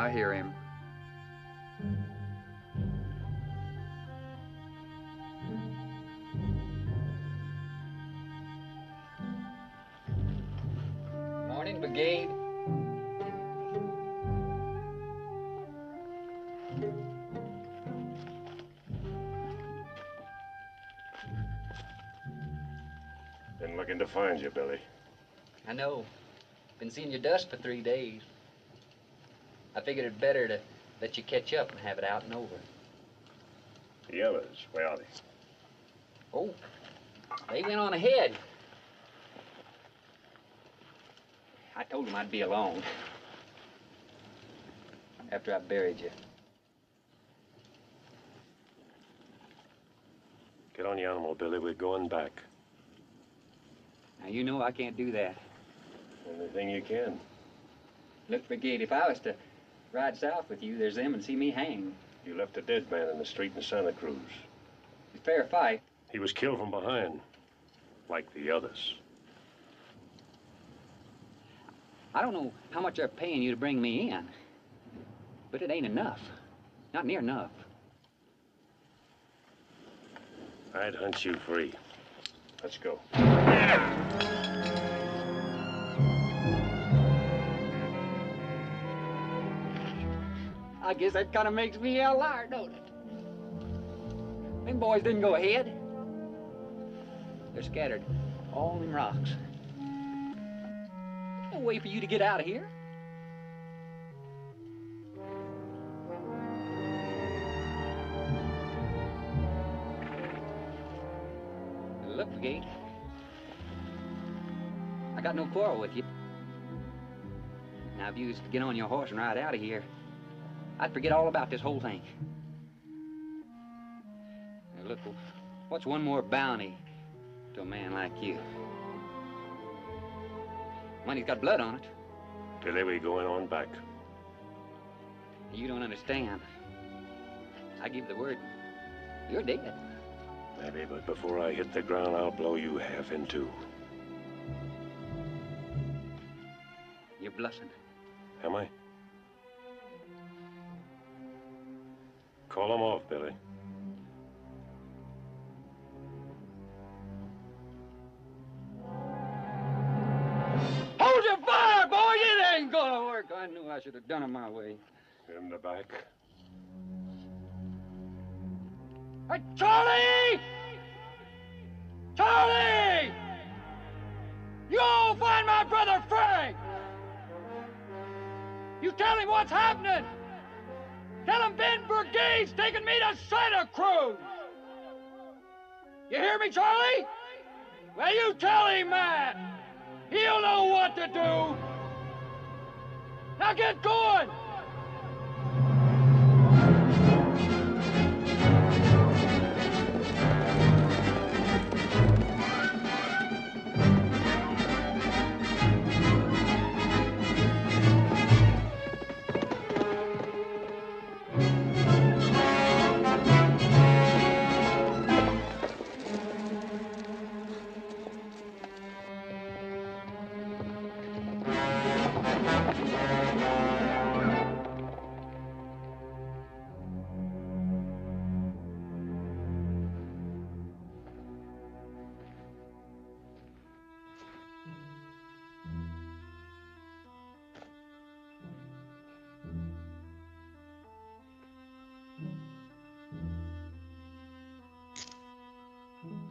I hear him. Morning, Brigade. Been looking to find you, Billy. I know. Been seeing your dust for 3 days. I figured it better to let you catch up and have it out and over. The others, where are they? Oh, they went on ahead. I told them I'd be along after I buried you. Get on the animal, Billy. We're going back. Now, you know I can't do that. Anything you can. Look, Brigade, if I was to ride south with you, there's them and see me hanged. You left a dead man in the street in Santa Cruz. It's a fair fight. He was killed from behind, like the others. I don't know how much they're paying you to bring me in, but it ain't enough. Not near enough. I'd hunt you free. Let's go. I guess that kind of makes me a liar, don't it? Them boys didn't go ahead. They're scattered all in rocks. No way for you to get out of here. Look, Brigade, I got no quarrel with you. Now, if you was to get on your horse and ride out of here, I'd forget all about this whole thing. Now, look, what's one more bounty to a man like you? Money's got blood on it. Billy, we're going on back. You don't understand. I give the word, you're dead. Maybe, but before I hit the ground, I'll blow you half in two. You're bluffing. Am I? Call them off, Billy. Hold your fire, boys! It ain't gonna work. I knew I should have done it my way. In the back. Hey, Charlie! Charlie! You all find my brother Frank! You tell him what's happening! Tell him Ben Brigade's taking me to Santa Cruz! You hear me, Charlie? Well, you tell him that! He'll know what to do! Now get going!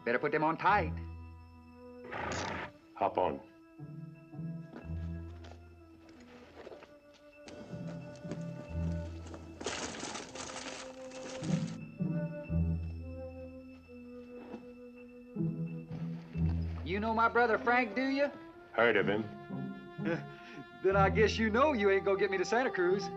Better put them on tight. Hop on. You know my brother Frank, do you? Heard of him. Then I guess you know you ain't gonna get me to Santa Cruz.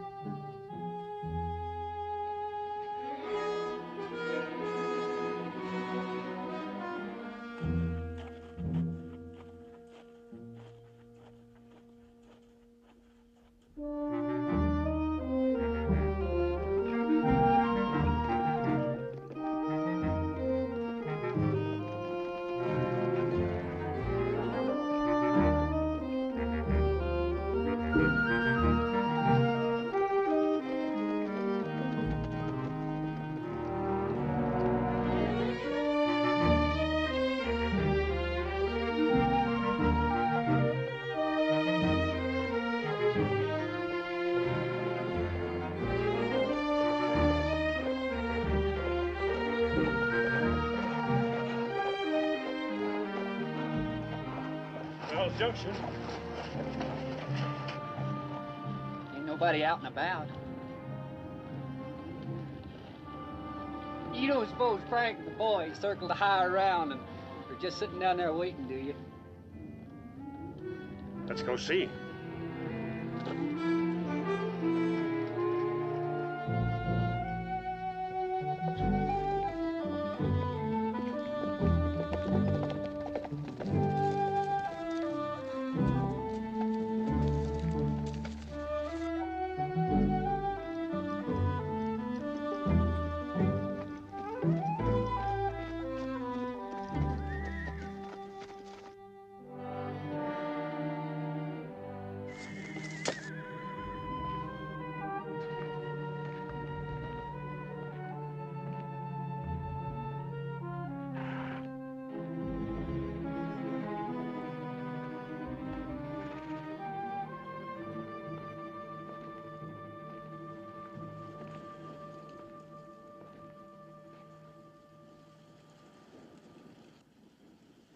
junction. Ain't nobody out and about. You don't suppose Frank and the boys circle the high around and are just sitting down there waiting, do you? Let's go see.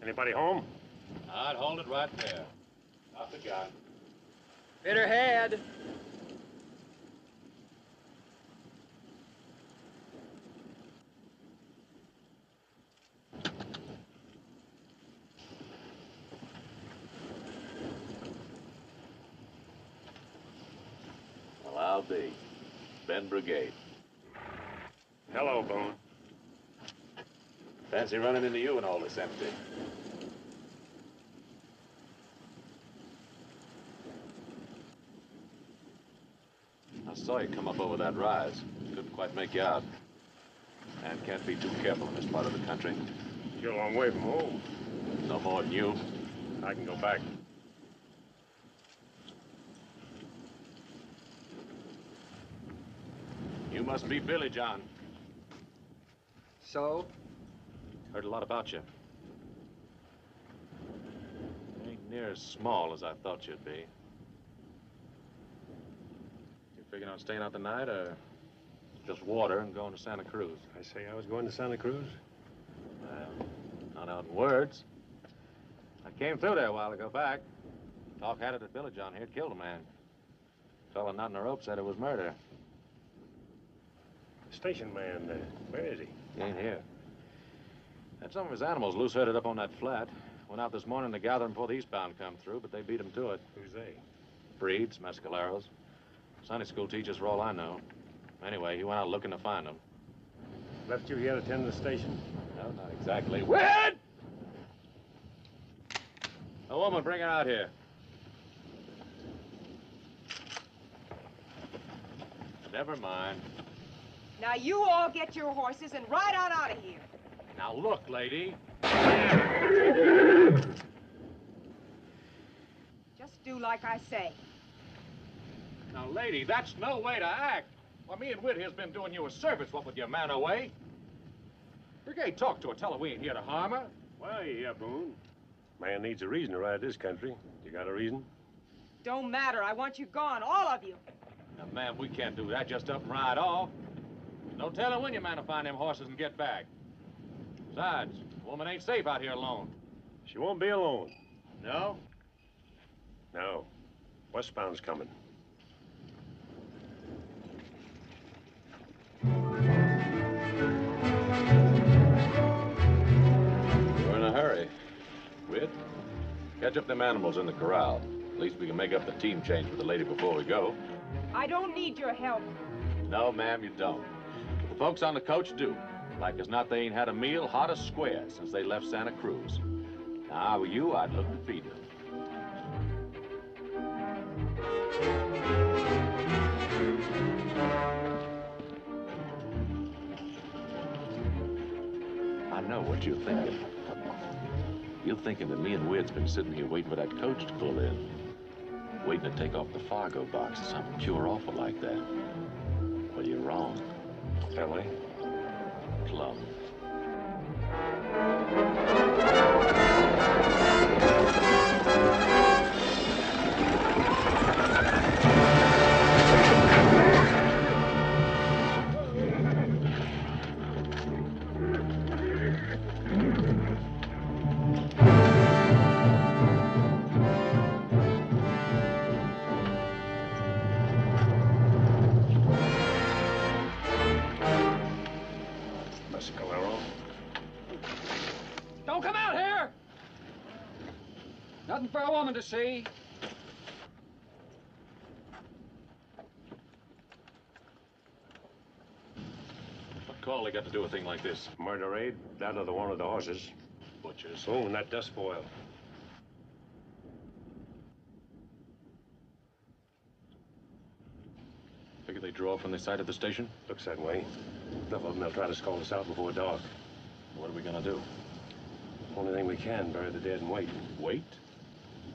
Anybody home? I'd hold it right there. Up the gun. Hit her head. Well, I'll be. Ben Brigade. Hello, Boone. Fancy running into you and all this empty. I saw you come up over that rise. Couldn't quite make you out. And can't be too careful in this part of the country. You're a long way from home. No more than you. I can go back. You must be Billy John. So? Heard a lot about you. Ain't near as small as I thought you'd be. You figuring on staying out the night, or just water and going to Santa Cruz? I say I was going to Santa Cruz. Well, not out in words. I came through there a while ago back. Talk had it that Billy John here had killed a man. Fella knotting the rope said it was murder. The station man, where is he? He ain't here. Had some of his animals loose-herded up on that flat. Went out this morning to gather them before the eastbound come through, but they beat him to it. Who's they? Breeds, mescaleros. Sunday school teachers for all I know. Anyway, he went out looking to find them. Left you here to tend the station? No, not exactly. Wait! A woman, bring her out here. Never mind. Now you all get your horses and ride on out of here. Now look, lady. Just do like I say. Now, lady, that's no way to act. Why, me and Whit here's been doing you a service, what with your man away. Brigade, talk to her. Tell her we ain't here to harm her. Why, yeah, Boone. Man needs a reason to ride this country. You got a reason? Don't matter. I want you gone, all of you. Now, ma'am, we can't do that. Just up and ride off. No telling when your man will find them horses and get back. Besides, the woman ain't safe out here alone. She won't be alone. No? No. Westbound's coming. We're in a hurry. Whit, catch up them animals in the corral. At least we can make up the team change with the lady before we go. I don't need your help. No, ma'am, you don't. The folks on the coach do. Like as not, they ain't had a meal hot as square since they left Santa Cruz. Now, were you, I'd look to feed them. I know what you're thinking. You're thinking that me and Whit's been sitting here waiting for that coach to pull in. Waiting to take off the Fargo box or something pure awful like that. Well, you're wrong. Tell me. Plum. Nothing for a woman to see. What call they got to do a thing like this? Murder raid, that or the one of the horses. Butchers. Oh, and that dust boil. Figure they drew off when they sighted the station? Looks that way. Enough of them, they'll try to call us out before dark. What are we gonna do? Only thing we can, bury the dead and wait. Wait?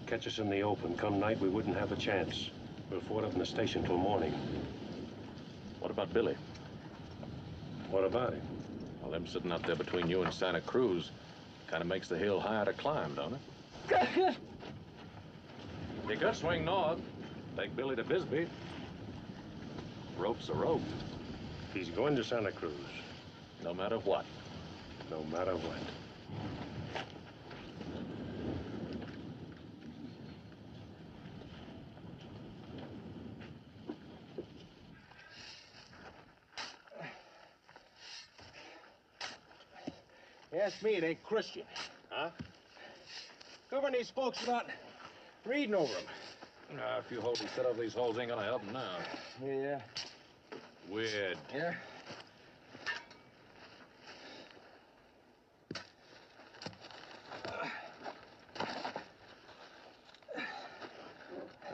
Catch us in the open. Come night, we wouldn't have a chance. We'll ford up in the station till morning. What about Billy? What about him? Well, them sitting out there between you and Santa Cruz kind of makes the hill higher to climb, don't it? You could swing north. Take Billy to Bisbee. Rope's a rope. He's going to Santa Cruz. No matter what. No matter what. Ask me, it ain't Christian. Huh? Covering these folks without reading over them. If you hold these set over these holes, ain't gonna help them now. Yeah. Weird. Yeah?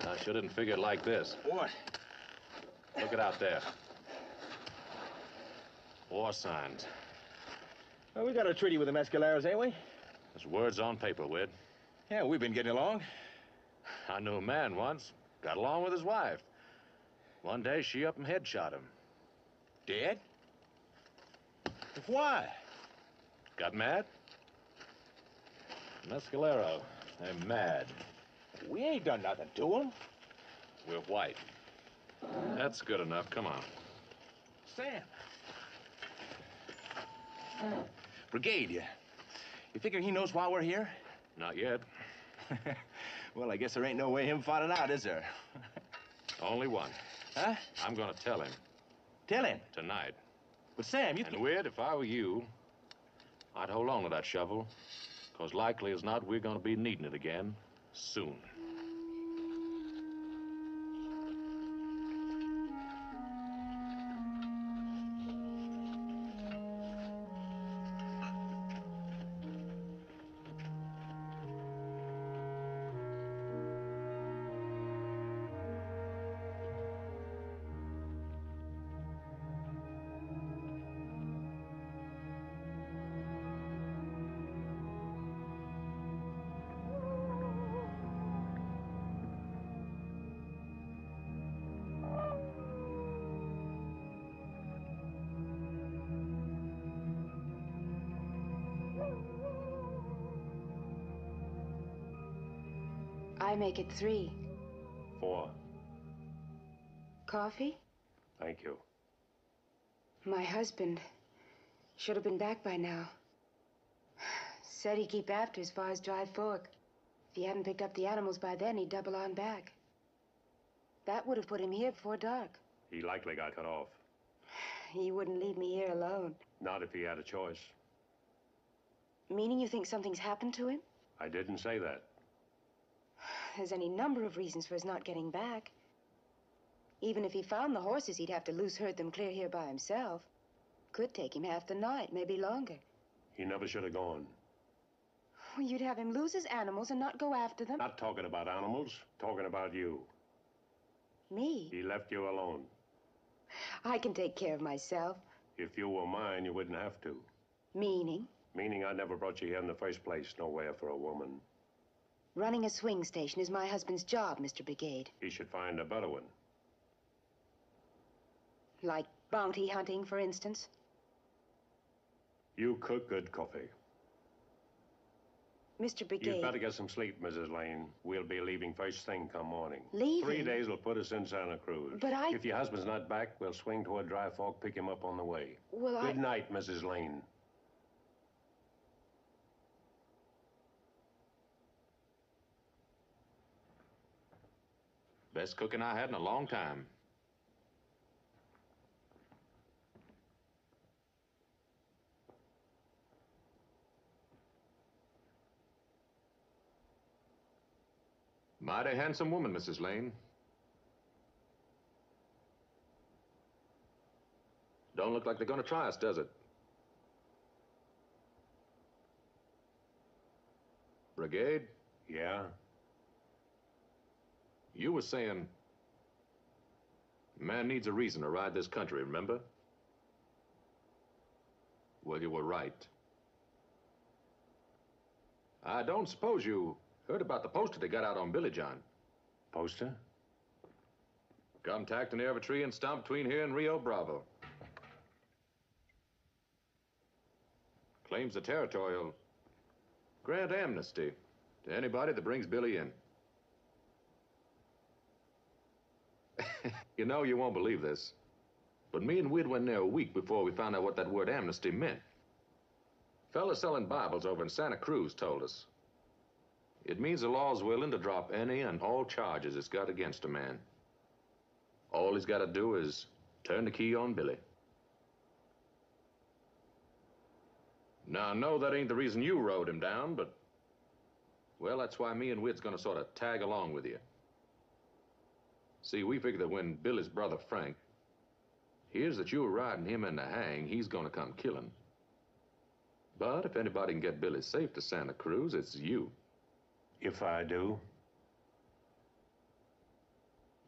I sure didn't figure it like this. What? Look it out there. War signs. Well, we got a treaty with the Mescaleros, ain't we? There's words on paper, Wid. Yeah, we've been getting along. I knew a man once. Got along with his wife. One day, she up and headshot him. Dead? Why? Got mad? Mescalero. They're mad. We ain't done nothing to them. We're white. That's good enough. Come on. Sam. Brigade, you figure he knows why we're here? Not yet. Well, I guess there ain't no way him finding out, is there? Only one. Huh? I'm gonna tell him. Tell him. Tonight. But Sam, you... And Wid, if I were you, I'd hold on to that shovel. Because likely as not, we're gonna be needing it again soon. I make it 3. 4. Coffee? Thank you. My husband should have been back by now. Said he'd keep after as far as Dry Fork. If he hadn't picked up the animals by then, he'd double on back. That would have put him here before dark. He likely got cut off. He wouldn't leave me here alone. Not if he had a choice. Meaning you think something's happened to him? I didn't say that. There's any number of reasons for his not getting back. Even if he found the horses, he'd have to loose herd them clear here by himself. Could take him half the night, maybe longer. He never should have gone. Well, you'd have him lose his animals and not go after them. Not talking about animals, talking about you. Me? He left you alone. I can take care of myself. If you were mine, you wouldn't have to. Meaning? Meaning I never brought you here in the first place, nowhere for a woman. Running a swing station is my husband's job, Mr. Brigade. He should find a better one. Like bounty hunting, for instance? You cook good coffee. Mr. Brigade... You'd better get some sleep, Mrs. Lane. We'll be leaving first thing come morning. Leaving? 3 days will put us in Santa Cruz. But If your husband's not back, we'll swing toward Dry Fork, pick him up on the way. Well, Good night, Mrs. Lane. Best cooking I had in a long time. Mighty handsome woman, Mrs. Lane. Don't look like they're gonna try us, does it? Brigade? Yeah? You were saying man needs a reason to ride this country, remember? Well, you were right. I don't suppose you heard about the poster they got out on Billy John. Poster? Come tacked near a tree and stomped between here and Rio Bravo. Claims the territorial grant amnesty to anybody that brings Billy in. You know, you won't believe this, but me and Wid went there a week before we found out what that word amnesty meant. Fella selling Bibles over in Santa Cruz told us. It means the law's willing to drop any and all charges it's got against a man. All he's got to do is turn the key on Billy. Now, I know that ain't the reason you rode him down, but, well, that's why me and Wid's gonna sort of tag along with you. See, we figure that when Billy's brother Frank hears that you were riding him in the hang, he's gonna come killing. But if anybody can get Billy safe to Santa Cruz, it's you. If I do?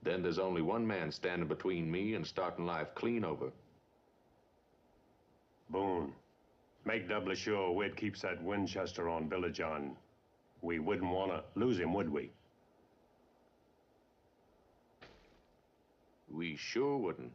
Then there's only one man standing between me and starting life clean over. Boone. Make doubly sure Wid keeps that Winchester on Billy John. We wouldn't want to lose him, would we? We sure wouldn't.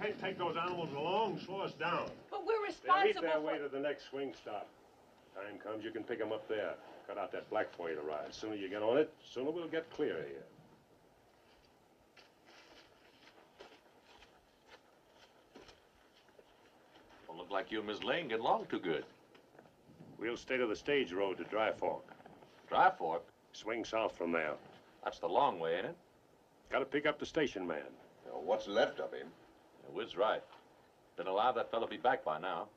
Can't take those animals along, slow us down. But we're They'll eat responsible their for... way to the next swing stop. Time comes, you can pick them up there. Cut out that black for you to ride. Sooner you get on it, sooner we'll get clear of here. Don't look like you and Miss Lane get along too good. We'll stay to the stage road to Dry Fork. Dry Fork? Swing south from there. That's the long way, ain't it? Gotta pick up the station man. What's left of him? Yeah, Wid's right. Been alive, that fella be back by now.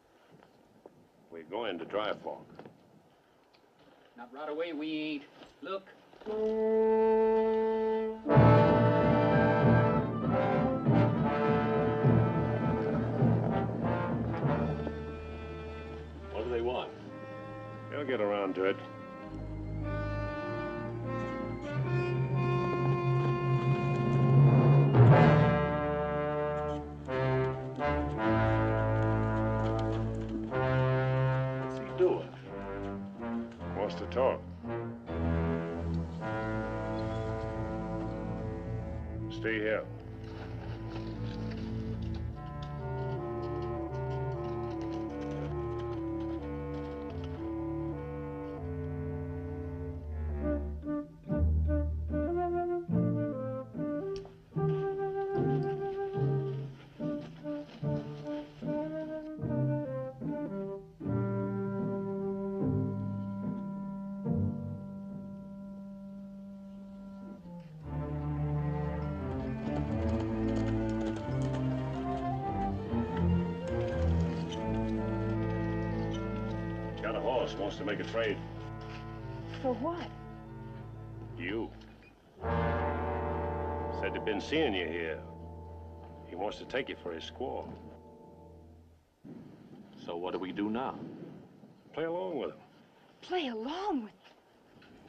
We're going to Dry Fork. Not right away, we ain't. Look. What do they want? They'll get around to it. What's he doing? Wants to talk. Stay here. Got a horse, wants to make a trade. For what? You. Said they've been seeing you here. He wants to take you for his squaw. So what do we do now? Play along with him. Play along with...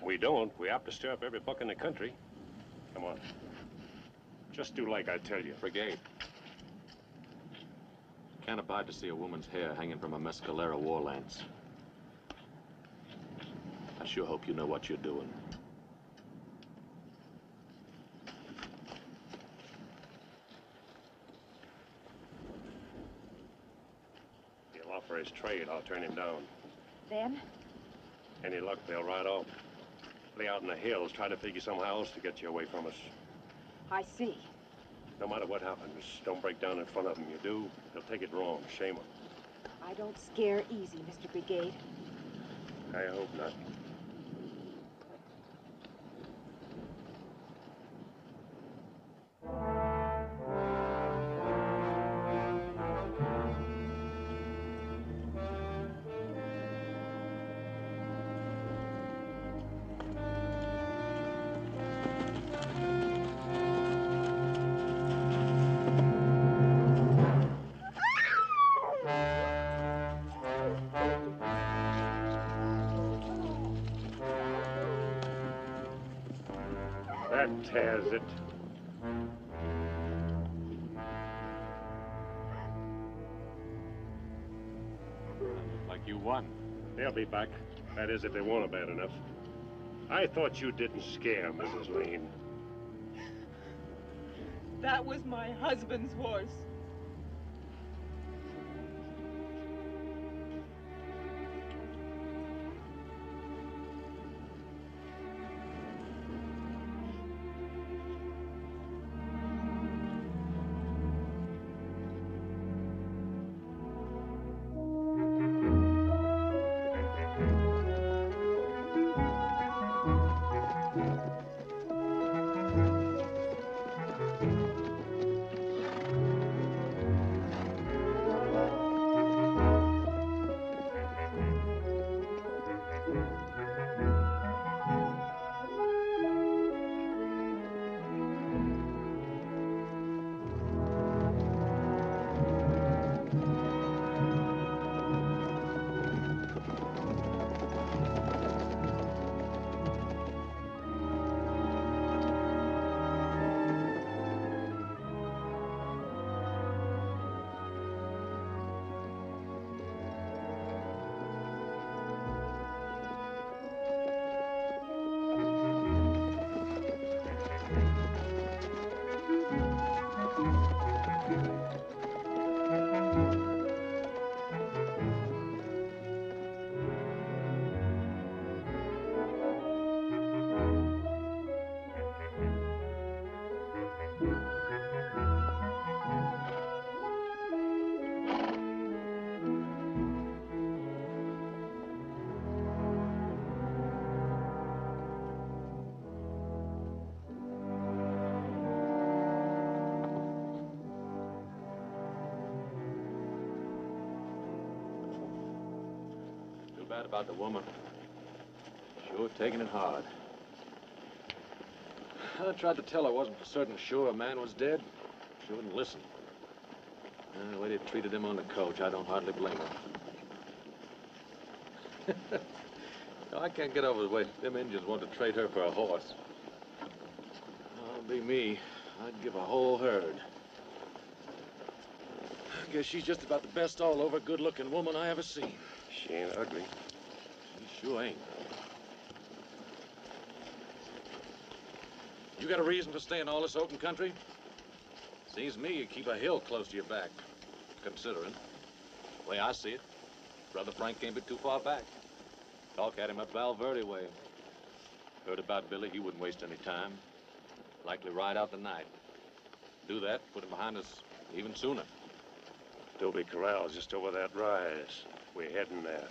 We don't. We have to stir up every buck in the country. Come on. Just do like I tell you. Brigade. Can't abide to see a woman's hair hanging from a mescalera war lance. I sure hope you know what you're doing. He'll offer his trade. I'll turn him down. Then? Any luck, they'll ride off. Play out in the hills, try to figure somehow else to get you away from us. I see. No matter what happens, don't break down in front of them. You do, they'll take it wrong. Shame them. I don't scare easy, Mr. Brigade. I hope not. That tears it. Like you won. They'll be back. That is, if they want it bad enough. I thought you didn't scare, Mrs. Lane. That was my husband's horse. Bad about the woman. Sure taking it hard. I tried to tell her I wasn't for certain sure a man was dead. She wouldn't listen. The way they treated him on the coach, I don't hardly blame her. I can't get over the way them Indians want to trade her for a horse. Oh, be me, I'd give a whole herd. I guess she's just about the best all-over good-looking woman I ever seen. She ain't ugly. She sure ain't. You got a reason for staying all this open country? Seems to me you keep a hill close to your back, considering. The way I see it, Brother Frank can't be too far back. Talk at him up Valverde way. Heard about Billy, he wouldn't waste any time. Likely ride out the night. Do that, put him behind us even sooner. Adobe Corral's just over that rise. We're heading there.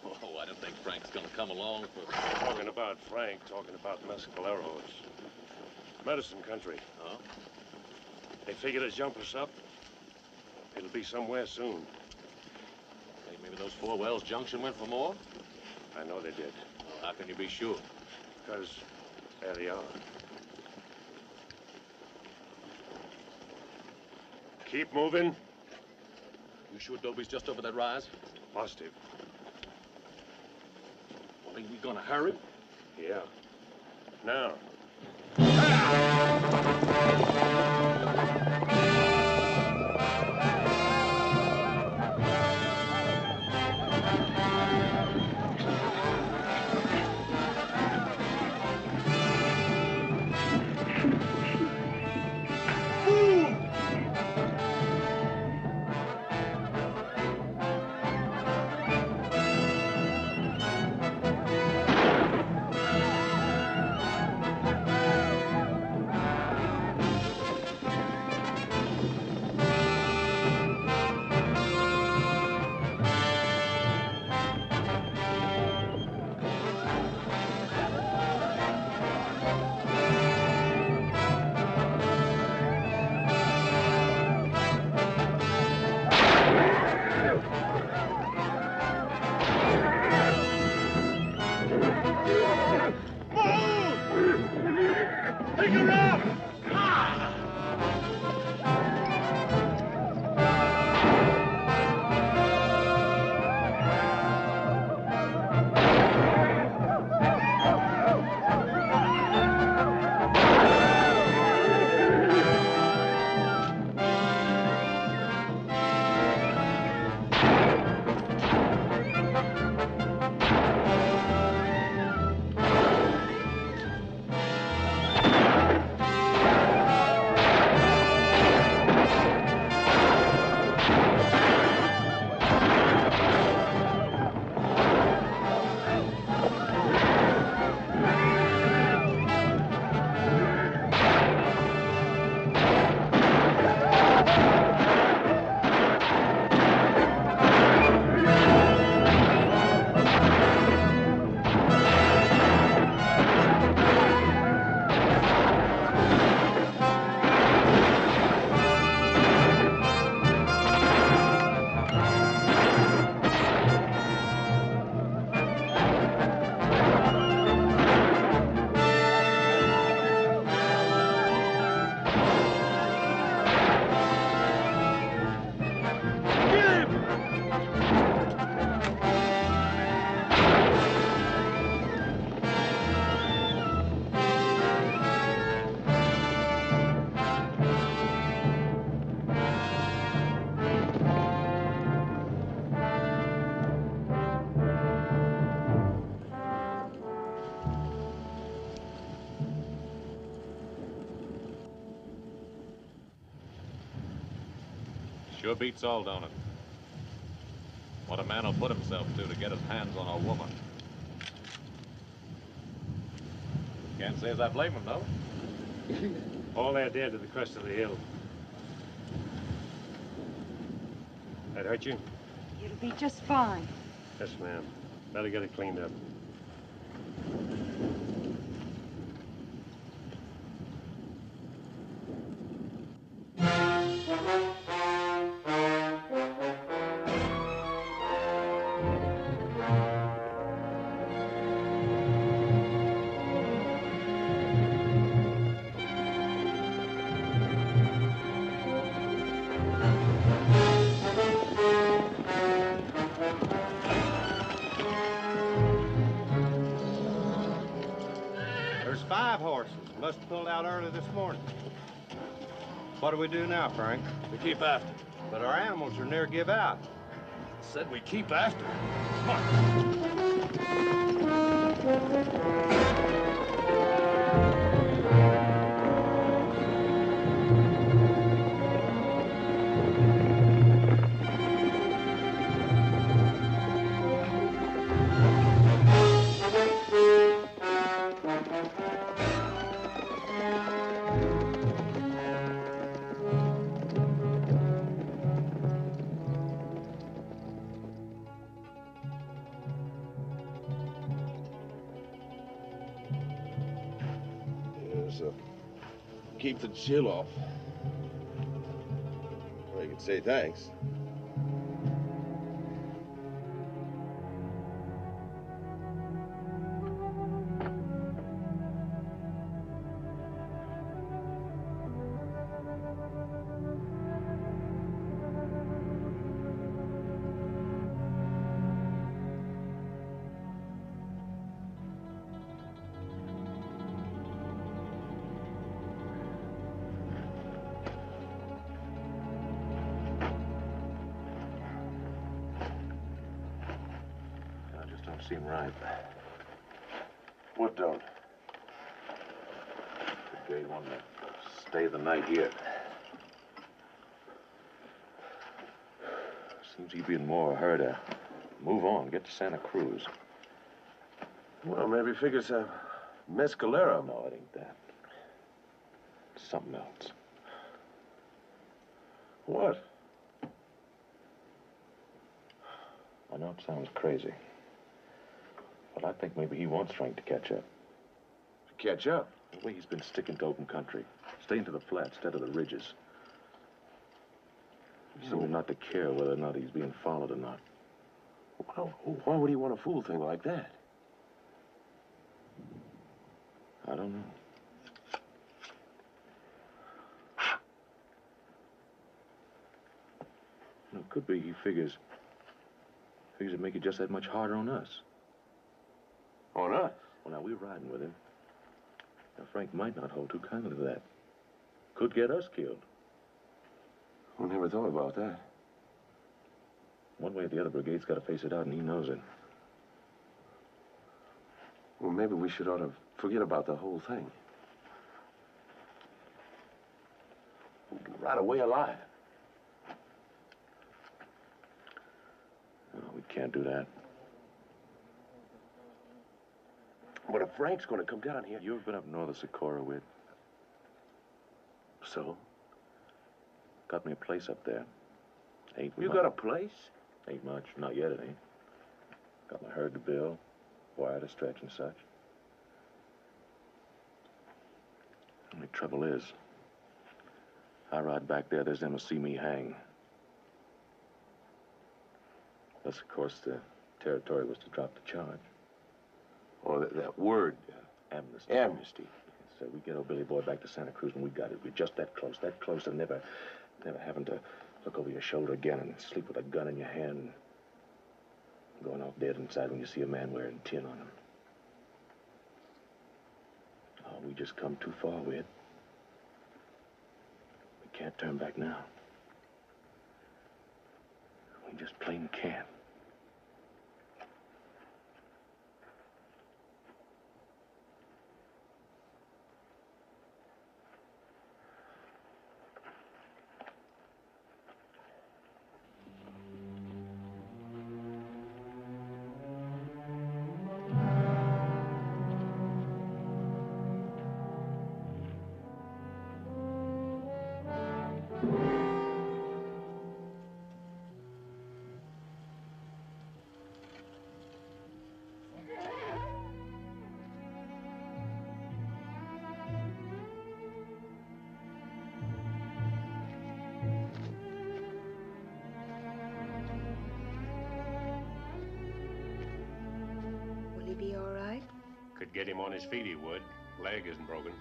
Oh, I don't think Frank's gonna come along for... Talking about Frank, talking about mescaleros. Medicine country. Oh? They figure to jump us up. It'll be somewhere soon. Think maybe those Four Wells Junction went for more? I know they did. Well, how can you be sure? Because there they are. Keep moving. You sure Dobie's just over that rise? Positive. Well, ain't we gonna hurry? Yeah. Now. Sure beats all, don't it? What a man will put himself to get his hands on a woman. Can't say as I blame him, though. All they're dead to the crest of the hill. That hurt you? It'll be just fine. Yes, ma'am. Better get it cleaned up. There's 5 horses. Must have pulled out early this morning. What do we do now, Frank? We keep after. But our animals are near give out. Said we keep after. Come on. Keep the chill off. Well, you can say thanks. Seem right. What don't? The gay one to stay the night here. Seems he'd be in more hurry to move on, get to Santa Cruz. Well, maybe figures a mescalero. No, it ain't that. It's something else. What? I know it sounds crazy. But I think maybe he wants Frank to catch up. To catch up? The way he's been sticking to open country. Staying to the flats instead of the ridges. He seems not to care whether or not he's being followed or not. Well, why would he want a fool thing like that? I don't know. It could be he figures it'd make it just that much harder on us. On us? Well, now, we're riding with him. Now, Frank might not hold too kindly to that. Could get us killed. I never thought about that. One way or the other, Brigade's got to face it out, and he knows it. Well, maybe we should ought to forget about the whole thing. Right away alive. No, we can't do that. But if Frank's going to come down here... You've been up north of Socorro with. So? Got me a place up there. Ain't You much. got a place? Ain't much. Not yet, it ain't. Got my herd to build, wire to stretch and such. Only trouble is, I ride back there, there's them to see me hang. Thus, of course, the territory was to drop the charge. Oh, that word. Amnesty. Amnesty. So we get old Billy Boy back to Santa Cruz, and we got it. We're just that close to never having to look over your shoulder again and sleep with a gun in your hand, going off dead inside when you see a man wearing tin on him. Oh, we just come too far with it. We can't turn back now. We just plain can't. be all right? Could get him on his feet, he would. Leg isn't broken.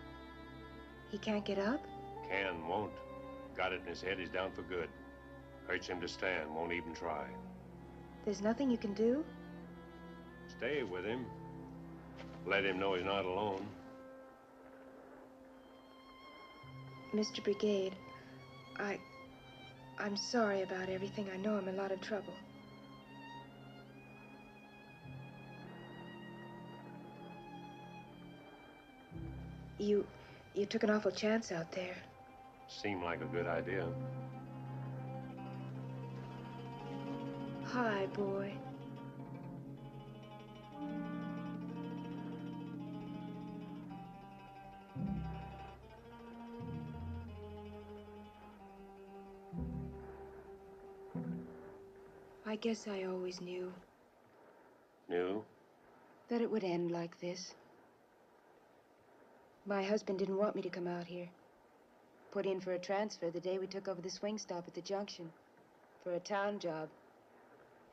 He can't get up? Can, won't. Got it in his head, he's down for good. Hurts him to stand, won't even try. There's nothing you can do? Stay with him. Let him know he's not alone. Mr. Brigade, I'm sorry about everything. I know I'm in a lot of trouble. You took an awful chance out there. Seemed like a good idea. Hi, boy. I guess I always knew. Knew? That it would end like this. My husband didn't want me to come out here. Put in for a transfer the day we took over the swing stop at the junction. For a town job.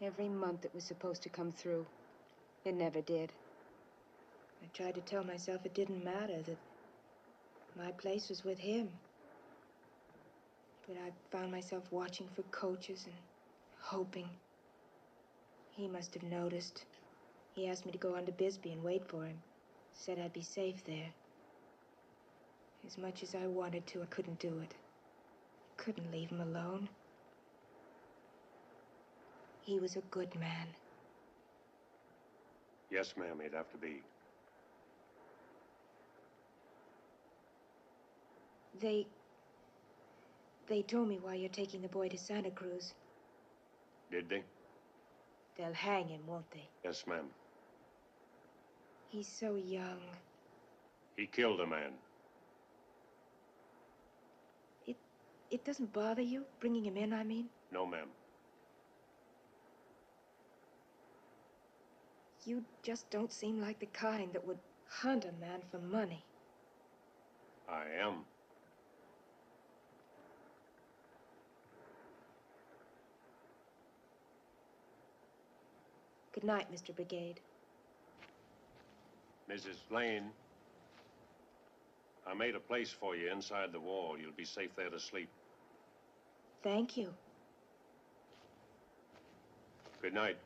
Every month it was supposed to come through. It never did. I tried to tell myself it didn't matter, that my place was with him. But I found myself watching for coaches and hoping. He must have noticed. He asked me to go on to Bisbee and wait for him. Said I'd be safe there. As much as I wanted to, I couldn't do it. Couldn't leave him alone. He was a good man. Yes, ma'am, he'd have to be. They told me why you're taking the boy to Santa Cruz. Did they? They'll hang him, won't they? Yes, ma'am. He's so young. He killed a man. It doesn't bother you, bringing him in, I mean? No, ma'am. You just don't seem like the kind that would hunt a man for money. I am. Good night, Mr. Brigade. Mrs. Lane, I made a place for you inside the wall. You'll be safe there to sleep. Thank you. Good night.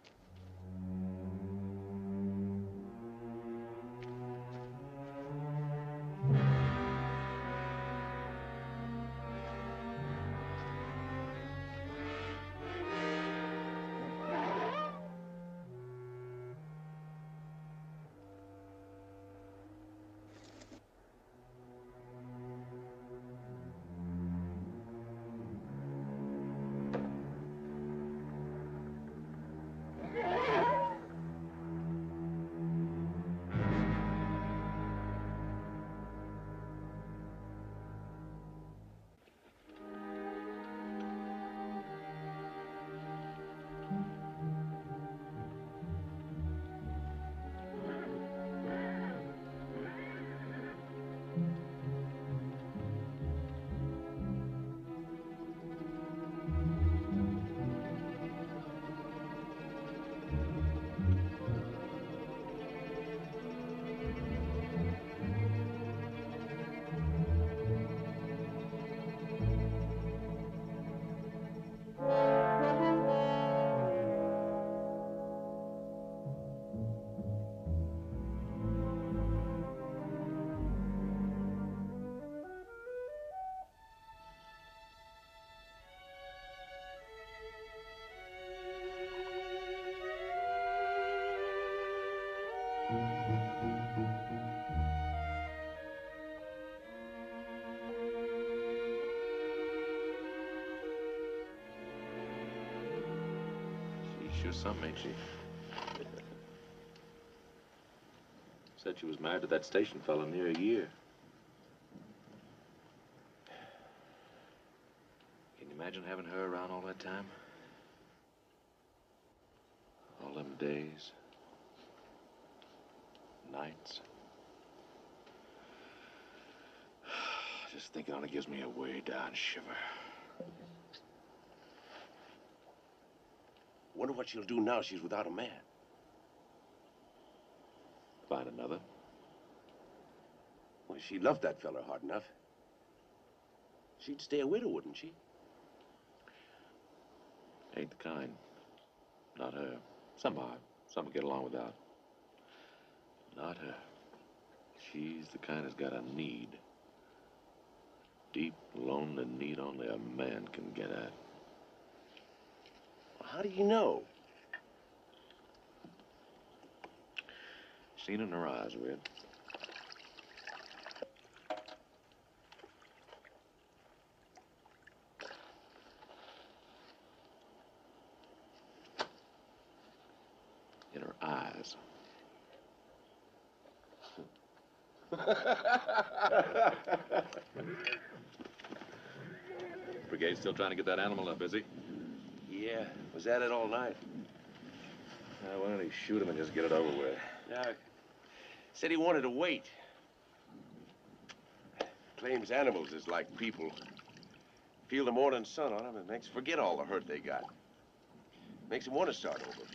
Sure something, ain't she? Said she was married to that station fellow near a year. Can you imagine having her around all that time? All them days, nights. Just thinking on it gives me a way down shiver. Wonder what she'll do now she's without a man. find another. Well, she loved that fella hard enough. She'd stay a widow, wouldn't she? Ain't the kind. Not her. Some are. Some will get along without. Not her. She's the kind that's got a need. Deep, lonely need only a man can get at. How do you know? Seen in her eyes, Red. In her eyes. Brigade's still trying to get that animal up, is he? Yeah, was at it all night. Why don't he shoot him and just get it over with? Yeah, said he wanted to wait. Claims animals is like people. Feel the morning sun on them, it makes them forget all the hurt they got. Makes them want to start over.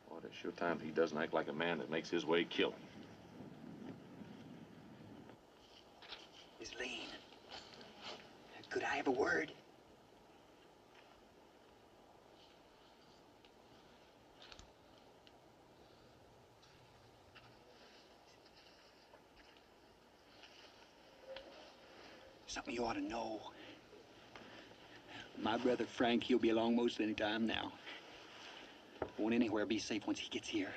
Boy, there's sure times he doesn't act like a man that makes his way kill him. Miss Lane, could I have a word? Something you ought to know. My brother Frank, he'll be along most any time now. Won't anywhere be safe once he gets here.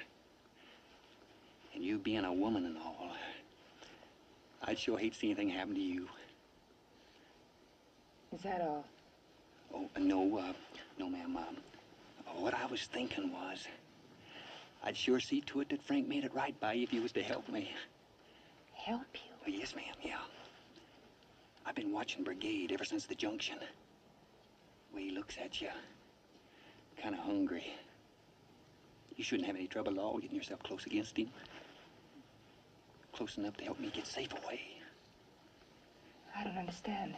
And you being a woman and all, I'd sure hate to see anything happen to you. Is that all? Oh, no, no, ma'am. What I was thinking was, I'd sure see to it that Frank made it right by you if you was to help me. Help you? Oh, yes, ma'am, yeah. I've been watching Brigade ever since the junction. The way he looks at you, kind of hungry. You shouldn't have any trouble at all getting yourself close against him. Close enough to help me get safe away. I don't understand.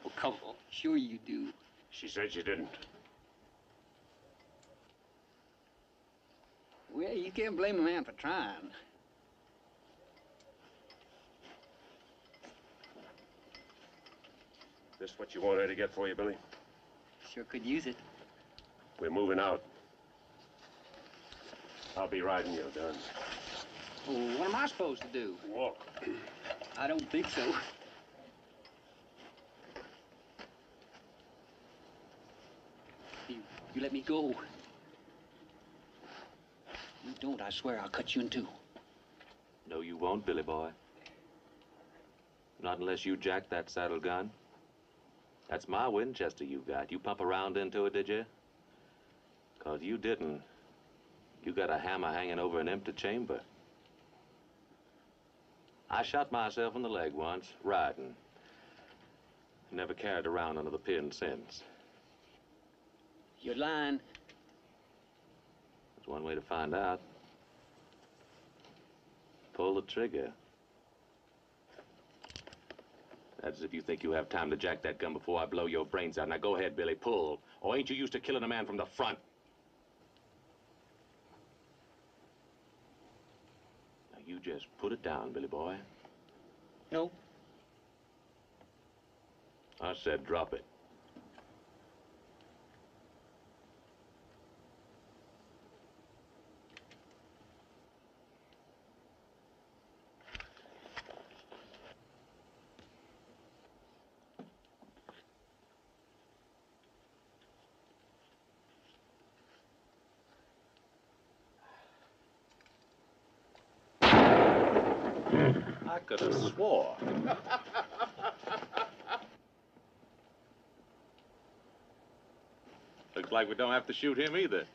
Oh, come on. Sure you do. She said she didn't. Well, you can't blame a man for trying. This what you want her to get for you, Billy? Sure could use it. We're moving out. I'll be riding your gun. Oh, what am I supposed to do? Walk. I don't think so. You let me go. You don't, I swear I'll cut you in two. No, you won't, Billy boy. Not unless you jack that saddle gun. That's my Winchester you got. You pump around into it, did you? 'Cause you didn't. You got a hammer hanging over an empty chamber. I shot myself in the leg once, riding. Never carried around under the pin since. You're lying. There's one way to find out. Pull the trigger. That's if you think you have time to jack that gun before I blow your brains out. Now go ahead, Billy, pull. Or ain't you used to killing a man from the front? Now you just put it down, Billy boy. No. I said drop it. I could have swore. Looks like we don't have to shoot him either.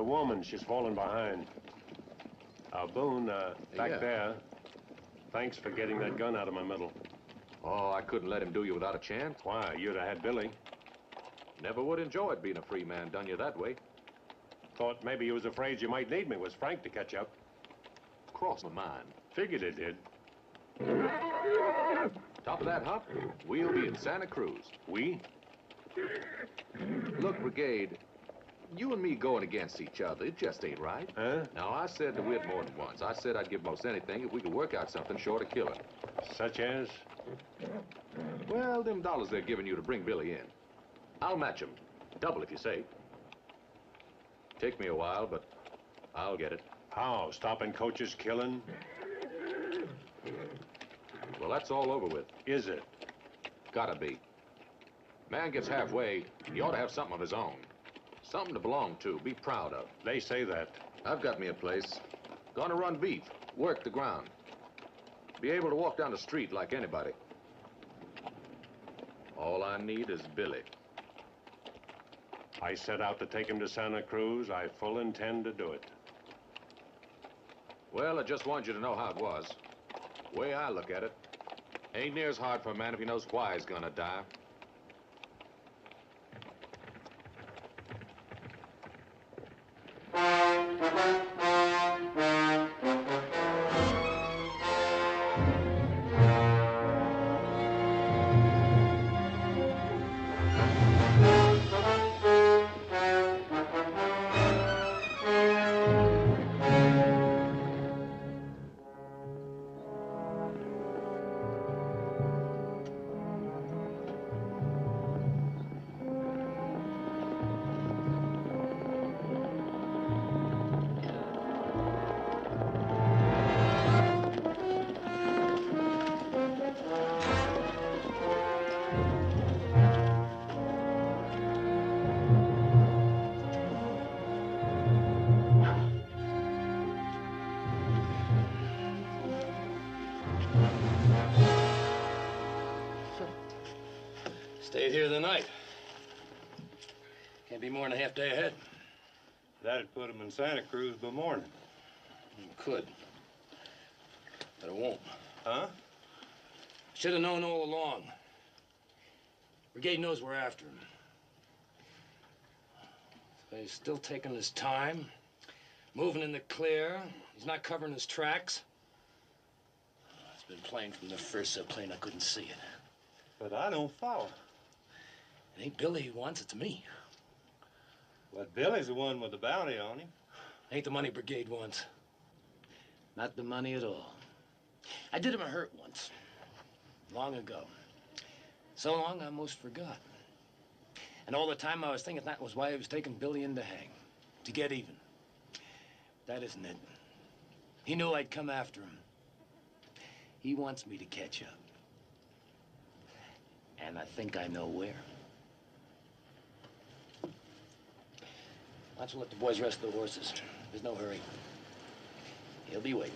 a woman. She's falling behind. Boone, back there. Thanks for getting that gun out of my middle. Oh, I couldn't let him do you without a chance. Why? You'd have had Billy. Never would enjoy it being a free man done you that way. Thought maybe you was afraid you might need me. Was Frank to catch up? Crossed my mind. Figured it did. Top of that hump, we'll be in Santa Cruz. We? Look, Brigade, you and me going against each other, it just ain't right. Huh? Now, I said to Whit more than once. I said I'd give most anything if we could work out something short of killing. Such as? Well, them dollars they're giving you to bring Billy in. I'll match them. Double if you say. Take me a while, but I'll get it. How? Stopping coaches killing? Well, that's all over with. Is it? Gotta be. Man gets halfway, he ought to have something of his own. Something to belong to, be proud of. They say that. I've got me a place. Gonna run beef, work the ground. Be able to walk down the street like anybody. All I need is Billy. I set out to take him to Santa Cruz. I full intend to do it. Well, I just wanted you to know how it was. Way I look at it, ain't near as hard for a man if he knows why he's gonna die. Stayed here the night. Can't be more than a half day ahead. That'd put him in Santa Cruz by morning. Could. But it won't. Huh? Should have known all along. Brigade knows we're after him. But he's still taking his time, moving in the clear. He's not covering his tracks. It's been plain from the first, so plain I couldn't see it. But I don't follow. It ain't Billy who wants it, it's me. But Billy's the one with the bounty on him. Ain't the money Brigade wants. Not the money at all. I did him a hurt once, long ago. So long I almost forgot. And all the time I was thinking that was why I was taking Billy in to hang, to get even. That isn't it. He knew I'd come after him. He wants me to catch up. And I think I know where. Why don't you let the boys rest their horses? There's no hurry. He'll be waiting.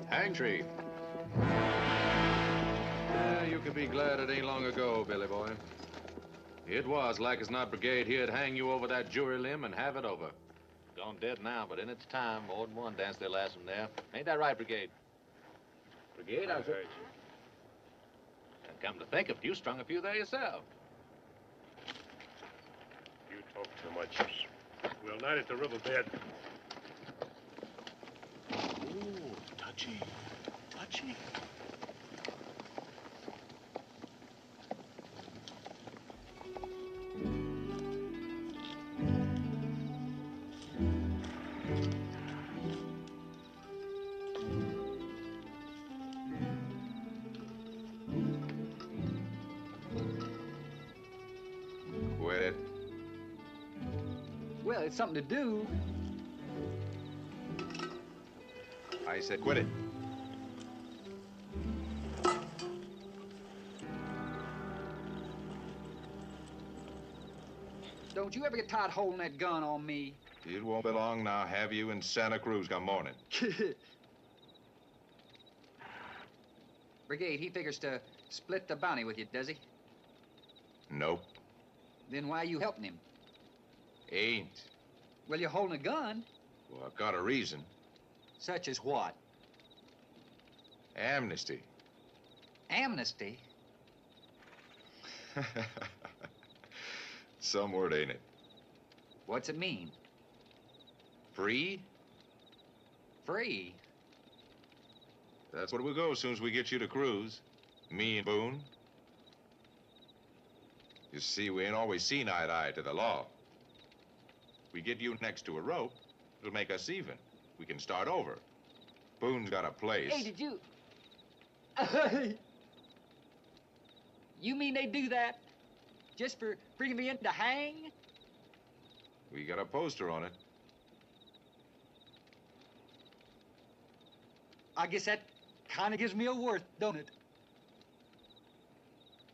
Hang tree. Yeah, you can be glad it ain't long ago, Billy boy. It was like as not brigade here'd hang you over that jury limb and have it over. Gone dead now, but in its time, more than one danced their last one there. Ain't that right, brigade? Brigade, I heard you. And come to think of it, you strung a few there yourself. You talk too much. We'll night at the riverbed. Ooh, touchy. Touchy. Quit it. Well, it's something to do. I said quit it. Don't you ever get tired holding that gun on me? It won't be long now. Have you in Santa Cruz come morning. Brigade, he figures to split the bounty with you, does he? Nope. Then why you helping him? Ain't. Well, you're holding a gun. Well, I've got a reason. Such as what? Amnesty. Amnesty? Some word, ain't it? What's it mean? Free? Free? That's what we'll go as soon as we get you to cruise. Me and Boone. You see, we ain't always seen eye to eye to the law. We get you next to a rope, it'll make us even. We can start over. Boone's got a place. Hey, did you... You mean they do that? Just for bringing me in to hang? We got a poster on it. I guess that kind of gives me a worth, don't it?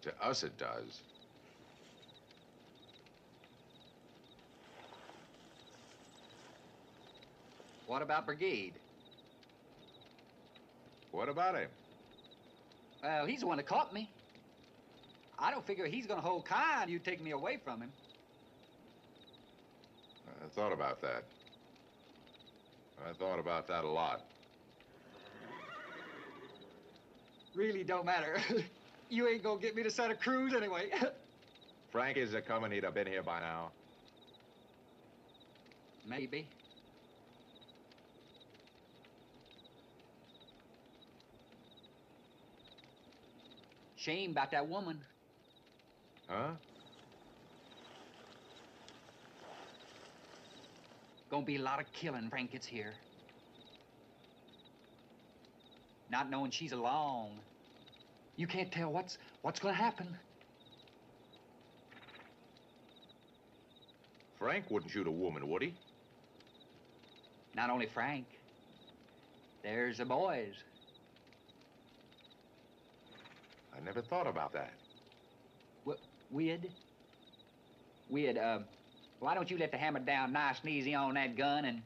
To us it does. What about Brigade? What about him? Well, he's the one that caught me. I don't figure he's gonna hold kind you take me away from him. I thought about that. I thought about that a lot. Really don't matter. You ain't gonna get me to Santa Cruz anyway. Frank is a coming, he'd have been here by now. Maybe. Shame about that woman. Huh? Gonna be a lot of killing, Frank gets here. Not knowing she's along. You can't tell what's gonna happen. Frank wouldn't shoot a woman, would he? Not only Frank. There's the boys. I never thought about that. We'd, why don't you let the hammer down nice and easy on that gun, and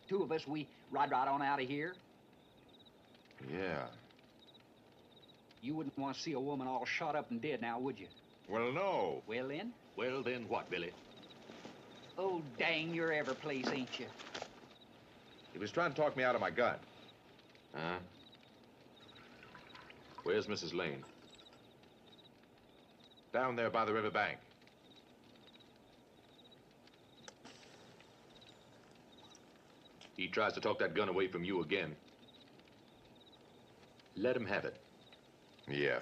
two of us, we ride right on out of here? Yeah. You wouldn't want to see a woman all shot up and dead now, would you? Well, no. Well, then? Well, then what, Billy? Oh, dang, you're every place, ain't you? He was trying to talk me out of my gun. Huh? Where's Mrs. Lane? Down there by the river bank. He tries to talk that gun away from you again. Let him have it. Yeah.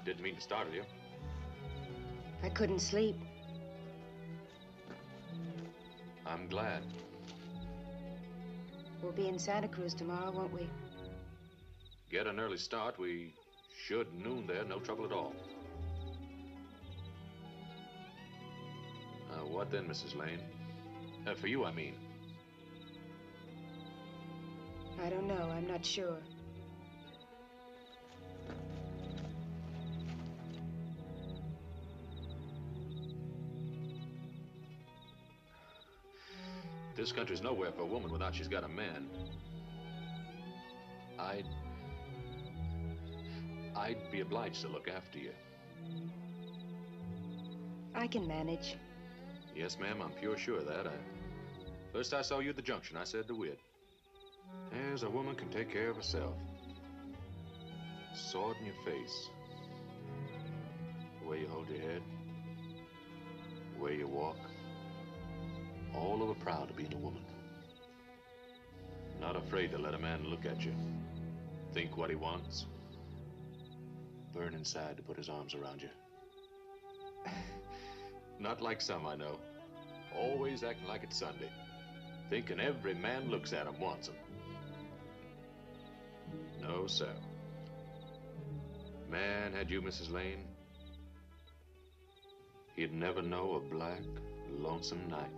Didn't mean to startle you. I couldn't sleep. I'm glad. We'll be in Santa Cruz tomorrow, won't we? Get an early start. We Should noon there, no trouble at all. What then, Mrs. Lane? For you, I mean. I don't know. I'm not sure. This country's nowhere for a woman without she's got a man. I'd be obliged to look after you. I can manage. Yes, ma'am, I'm pure sure of that. First I saw you at the junction, I said to Whit, there's a woman can take care of herself. Saw it in your face. The way you hold your head. The way you walk. All over proud of being a woman. Not afraid to let a man look at you. Think what he wants. Burn inside to put his arms around you. Not like some I know. Always acting like it's Sunday. Thinking every man looks at him wants him. No, sir. Man, had you, Mrs. Lane, he'd never know a black, lonesome night.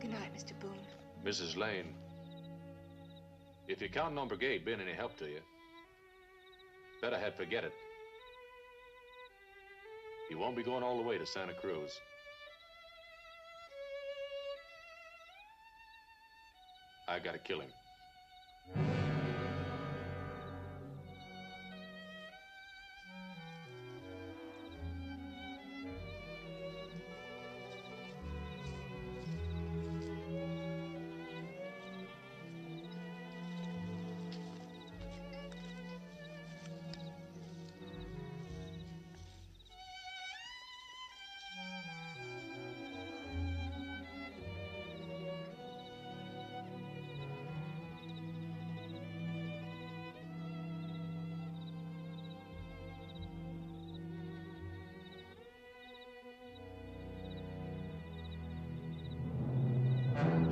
Good night, Mr. Boone. Mrs. Lane, if you're counting on Brigade being any help to you, better had forget it. You won't be going all the way to Santa Cruz. I gotta kill him.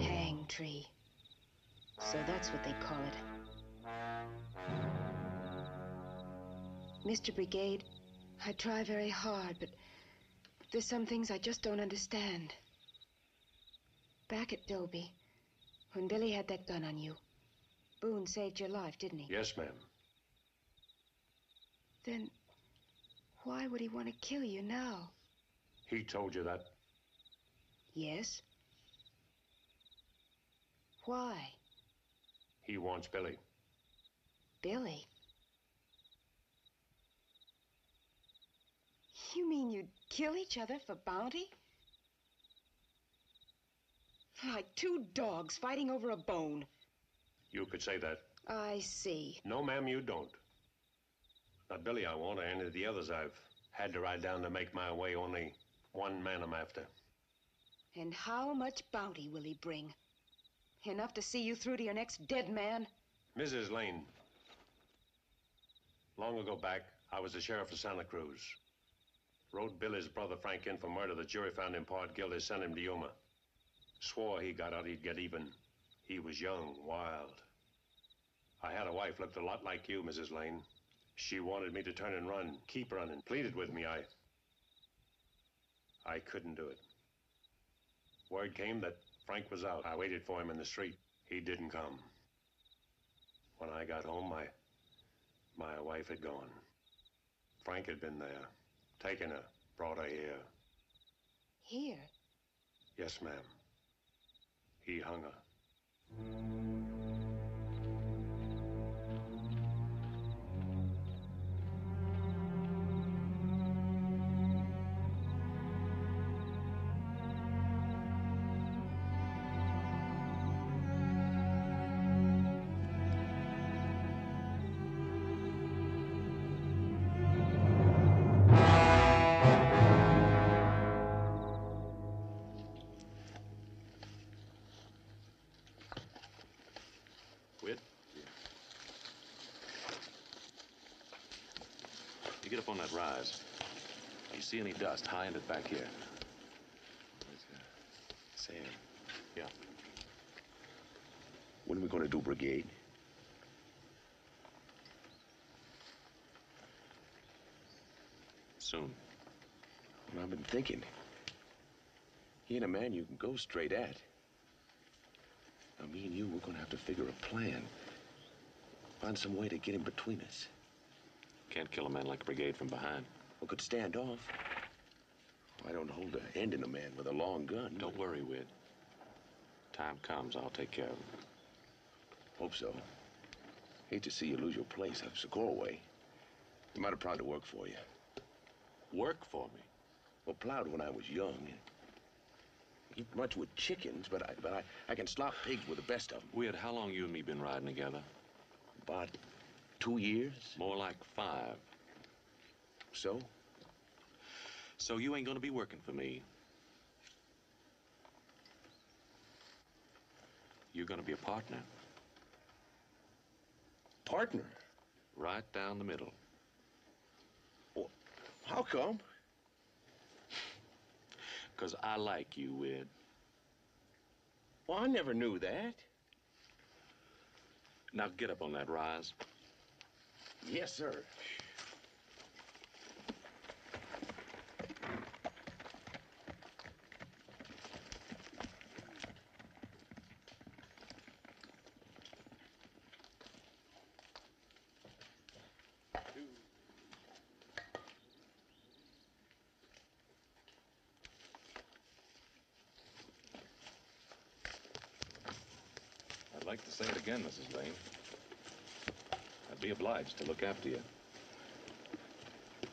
Hang tree. So that's what they call it. Mr. Brigade, I try very hard, but there's some things I just don't understand. Back at Dobie, when Billy had that gun on you, Boone saved your life, didn't he? Yes, ma'am. Then why would he want to kill you now? He told you that? Yes. Why? He wants Billy. Billy? You mean you'd kill each other for bounty? Like two dogs fighting over a bone. You could say that. I see. No, ma'am, you don't. Not Billy I want, or any of the others I've had to ride down to make my way. Only one man I'm after. And how much bounty will he bring? Enough to see you through to your next dead man? Mrs. Lane. Long ago back, I was the sheriff of Santa Cruz. Wrote Billy's brother Frank in for murder. The jury found him part guilty, sent him to Yuma. Swore he got out he'd get even. He was young, wild. I had a wife looked a lot like you, Mrs. Lane. She wanted me to turn and run, keep running, pleaded with me. I couldn't do it. Word came that Frank was out. I waited for him in the street. He didn't come. When I got home, my wife had gone. Frank had been there, taken her, brought her here. Here? Yes, ma'am. He hung her. You get up on that rise. You see any dust, high end it back here. Yeah. When are we going to do brigade? Soon. Well, I've been thinking. He ain't a man you can go straight at. Now, me and you, we're going to have to figure a plan. Find some way to get him between us. Can't kill a man like a brigade from behind. We could stand off. I don't hold the end in a man with a long gun. Don't worry, Wid. Time comes, I'll take care of him. Hope so. Hate to see you lose your place. That's a go away. You might have proud to work for you. Work for me? Well, plowed when I was young. Ain't much with chickens, but I can slop pigs with the best of them. Wid, how long you and me been riding together? About 2 years. More like 5. So? So you ain't gonna be working for me. You're gonna be a partner. Partner? Right down the middle. Well, how come? 'Cause I like you, Wid. Well, I never knew that. Now get up on that rise. Yes, sir. I'd like to say it again, Mrs. Lane. I'd be obliged to look after you.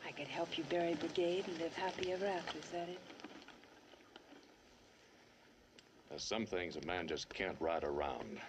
I could help you bury brigade and live happy ever after, is that it? There's some things a man just can't ride around.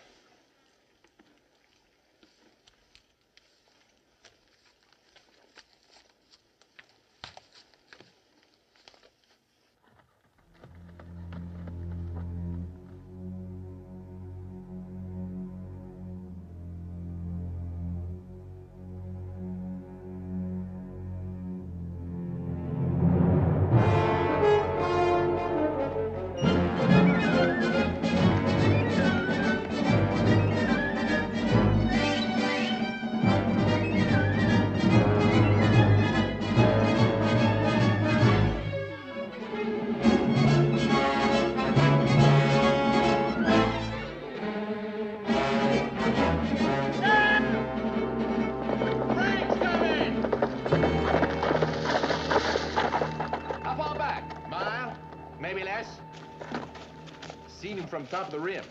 From top of the rim.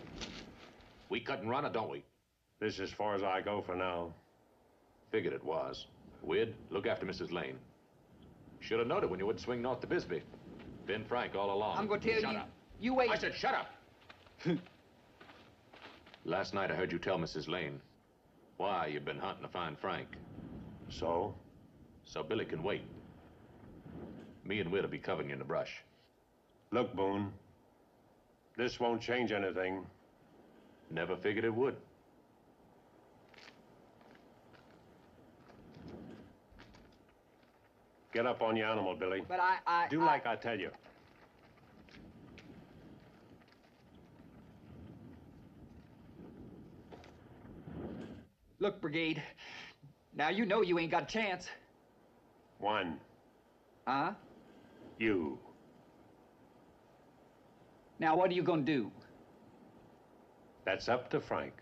We cut and run it, don't we? This is as far as I go for now. Figured it was. Wid, look after Mrs. Lane. Should have known it when you would swing north to Bisbee. Been frank all along. I'm gonna tell Shut you. up. You wait. I said shut up. Last night I heard you tell Mrs. Lane why you've been hunting to find Frank. So? So Billy can wait. Me and Wid will be covering you in the brush. Look, Boone. This won't change anything. Never figured it would. Get up on your animal, Billy. But I Do like I tell you. Look, Brigade. Now you know you ain't got a chance. One. Huh? You. Now what are you gonna do? That's up to Frank.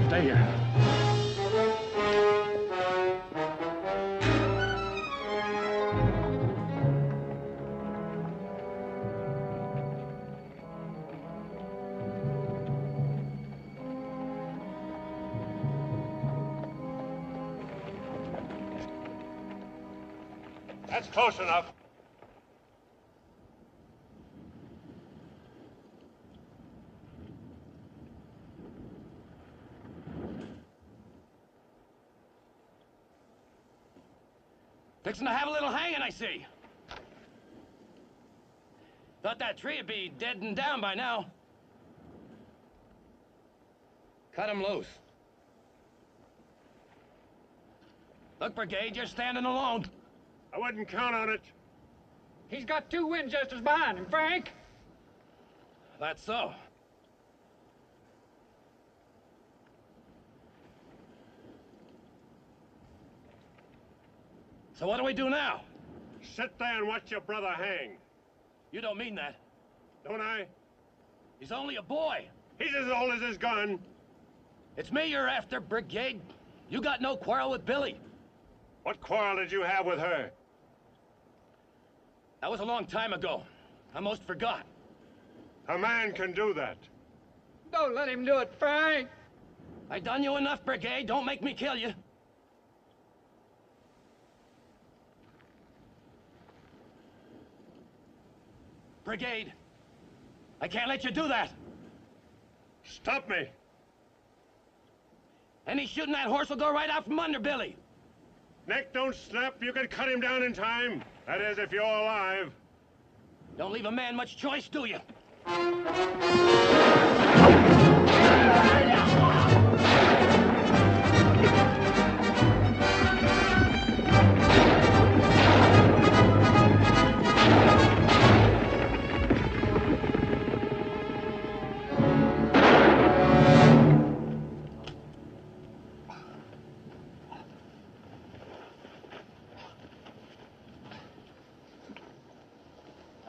Stay here. That's close enough. Fixing to have a little hanging, I see. Thought that tree'd be dead and down by now. Cut him loose. Look, Brigade, you're standing alone. I wouldn't count on it. He's got 2 Winchesters behind him, Frank. That's so. So what do we do now? Sit there and watch your brother hang. You don't mean that. Don't I? He's only a boy. He's as old as his gun. It's me you're after, Brigade. You got no quarrel with Billy. What quarrel did you have with her? That was a long time ago. I most forgot. A man can do that. Don't let him do it, Frank. I done you enough, Brigade. Don't make me kill you. Brigade, I can't let you do that. Stop me. Any shooting that horse will go right out from under Billy. Neck don't snap. You can cut him down in time. That is, if you're alive. Don't leave a man much choice, do you?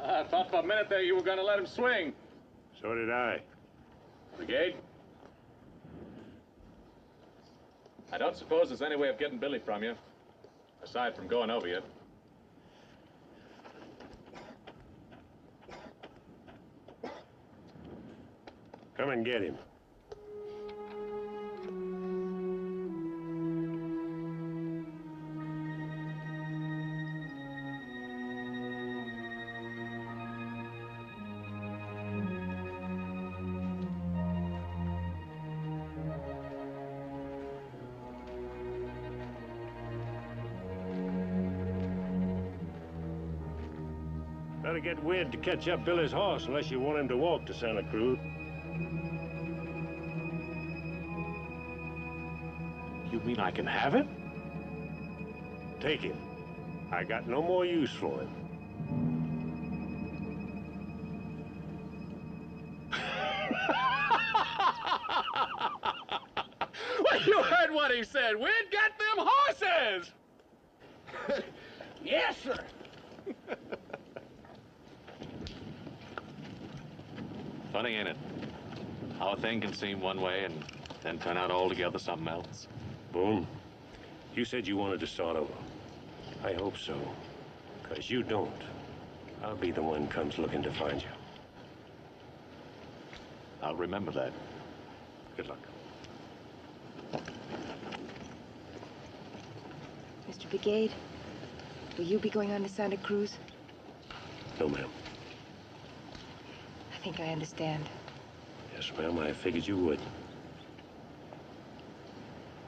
I thought for a minute there you were going to let him swing. So did I. Brigade? I don't suppose there's any way of getting Billy from you, aside from going over you. Come and get him. Better get Wid to catch up Billy's horse unless you want him to walk to Santa Cruz. You mean I can have him? Take him. I got no more use for him. Well, you heard what he said. We'd got them horses. Yes, sir. Funny, ain't it? How a thing can seem one way and then turn out altogether something else. Boone, you said you wanted to start over. I hope so. Because you don't. I'll be the one comes looking to find you. I'll remember that. Good luck. Mr. Brigade, will you be going on to Santa Cruz? No, ma'am. I think I understand. Yes, ma'am, I figured you would.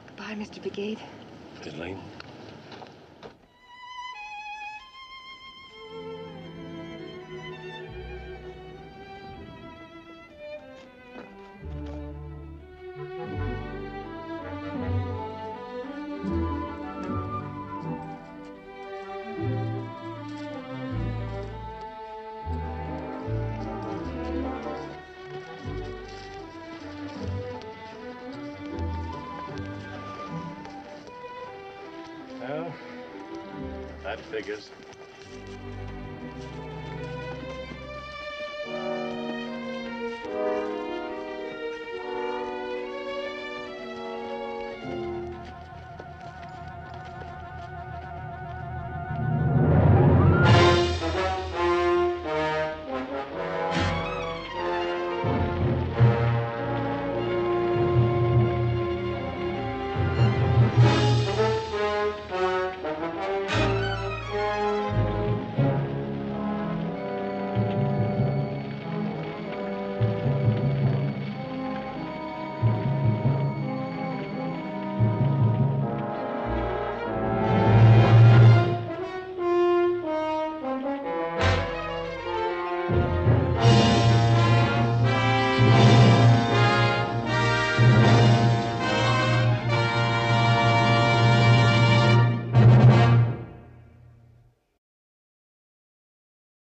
Goodbye, Mr. Brigade. Miss Lane. Well, that figures.